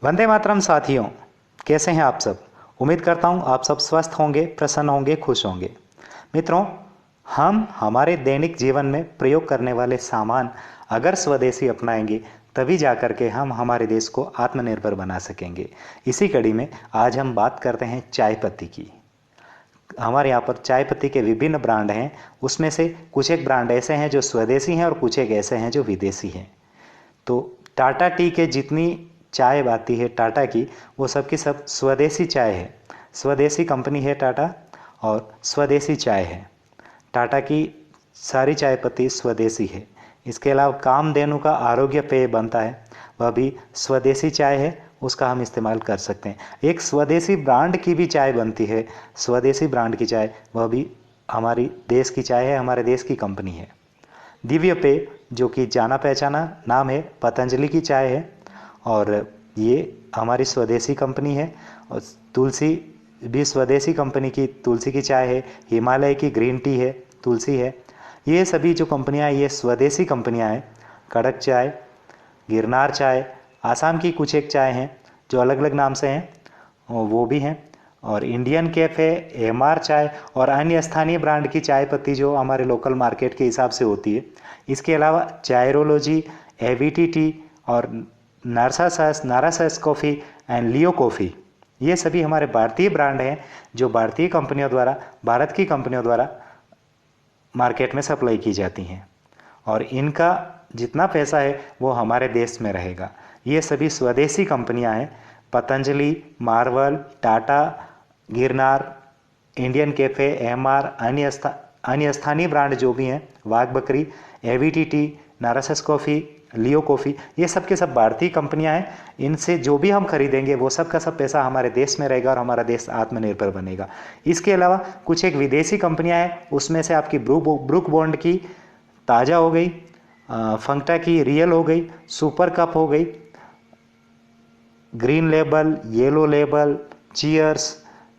वंदे मातरम साथियों, कैसे हैं आप सब। उम्मीद करता हूं आप सब स्वस्थ होंगे, प्रसन्न होंगे, खुश होंगे। मित्रों, हम हमारे दैनिक जीवन में प्रयोग करने वाले सामान अगर स्वदेशी अपनाएंगे तभी जाकर के हम हमारे देश को आत्मनिर्भर बना सकेंगे। इसी कड़ी में आज हम बात करते हैं चाय पत्ती की। हमारे यहाँ पर चाय पत्ती के विभिन्न ब्रांड हैं। उसमें से कुछ एक ब्रांड ऐसे हैं जो स्वदेशी हैं और कुछ एक ऐसे हैं जो विदेशी हैं। तो टाटा टी के जितनी चाय आती है टाटा की, वो सब की सब स्वदेशी चाय है। स्वदेशी कंपनी है टाटा और स्वदेशी चाय है। टाटा की सारी चाय पत्ती स्वदेशी है। इसके अलावा कामधेनु का आरोग्य पेय बनता है, वह भी स्वदेशी चाय है, उसका हम इस्तेमाल कर सकते हैं। एक स्वदेशी ब्रांड की भी चाय बनती है, स्वदेशी ब्रांड की चाय, वह भी हमारी देश की चाय है, हमारे देश की कंपनी है। दिव्य पेय जो कि जाना पहचाना नाम है, पतंजलि की चाय है और ये हमारी स्वदेशी कंपनी है। और तुलसी भी स्वदेशी कंपनी की तुलसी की चाय है। हिमालय की ग्रीन टी है, तुलसी है। ये सभी जो कंपनियां ये स्वदेशी कंपनियां हैं। कड़क चाय, गिरनार चाय, आसाम की कुछ एक चाय हैं जो अलग अलग नाम से हैं, वो भी हैं। और इंडियन कैफ़े, एमआर चाय और अन्य स्थानीय ब्रांड की चाय पत्ती जो हमारे लोकल मार्केट के हिसाब से होती है। इसके अलावा चायरोलॉजी, एवीटी टी और नारासास कॉफ़ी एंड लियो कॉफ़ी, ये सभी हमारे भारतीय ब्रांड हैं जो भारतीय कंपनियों द्वारा, भारत की कंपनियों द्वारा मार्केट में सप्लाई की जाती हैं और इनका जितना पैसा है वो हमारे देश में रहेगा। ये सभी स्वदेशी कंपनियां हैं। Patanjali, Marvel, Tata, Girnar, Indian cafe, MR, अन्य स्थानीय ब्रांड जो भी हैं, वाघ बकरी, एवीटी टी, नारासास कॉफ़ी, लियो कॉफ़ी, ये सब के सब भारतीय कंपनियां हैं। इनसे जो भी हम खरीदेंगे वो सब का सब पैसा हमारे देश में रहेगा और हमारा देश आत्मनिर्भर बनेगा। इसके अलावा कुछ एक विदेशी कंपनियां हैं, उसमें से आपकी ब्रूक बॉन्ड की ताज़ा हो गई, फंक्टा की रियल हो गई, सुपर कप हो गई, green label, yellow label, cheers,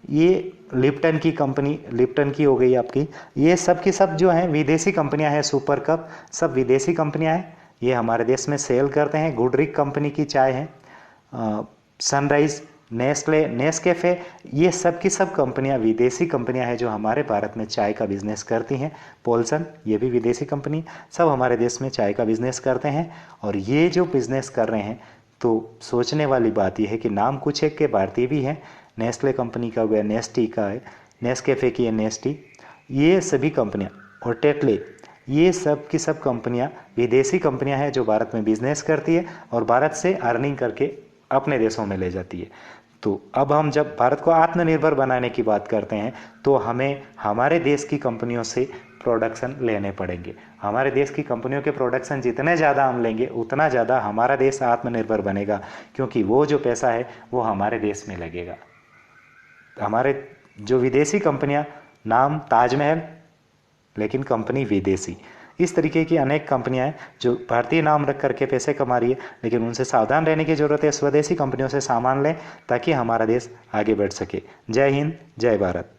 ये लिप्टन की कंपनी, लिप्टन की हो गई आपकी। ये सब की सब जो हैं विदेशी कंपनियां हैं। सुपर कप सब विदेशी कंपनियां हैं, ये हमारे देश में सेल करते हैं। गुडरिक कंपनी की चाय है, सनराइज, नेस्ले, नेस्कैफ़े, ये सब की सब कंपनियां विदेशी कंपनियां हैं जो हमारे भारत में चाय का बिजनेस करती हैं। पोल्सन, ये भी विदेशी कंपनी, सब हमारे देश में चाय का बिजनेस करते हैं। और ये जो बिजनेस कर रहे हैं तो सोचने वाली बात यह है कि नाम कुछ एक के भारतीय भी हैं। नेस्ले कंपनी का हो गया, नेस्टी का है, नेस्कैफ़े की है नेस्टी, ये सभी कंपनियां, और टेटले, ये सब की सब कंपनियां विदेशी कंपनियां हैं जो भारत में बिजनेस करती है और भारत से अर्निंग करके अपने देशों में ले जाती है। तो अब हम जब भारत को आत्मनिर्भर बनाने की बात करते हैं तो हमें हमारे देश की कंपनियों से प्रोडक्शन लेने पड़ेंगे। हमारे देश की कंपनियों के प्रोडक्शन जितने ज़्यादा हम लेंगे उतना ज़्यादा हमारा देश आत्मनिर्भर बनेगा, क्योंकि वो जो पैसा है वो हमारे देश में लगेगा। हमारे जो विदेशी कंपनियां, नाम ताजमहल लेकिन कंपनी विदेशी, इस तरीके की अनेक कंपनियां हैं जो भारतीय नाम रख करके पैसे कमा रही है, लेकिन उनसे सावधान रहने की ज़रूरत है। स्वदेशी कंपनियों से सामान लें ताकि हमारा देश आगे बढ़ सके। जय हिंद, जय भारत।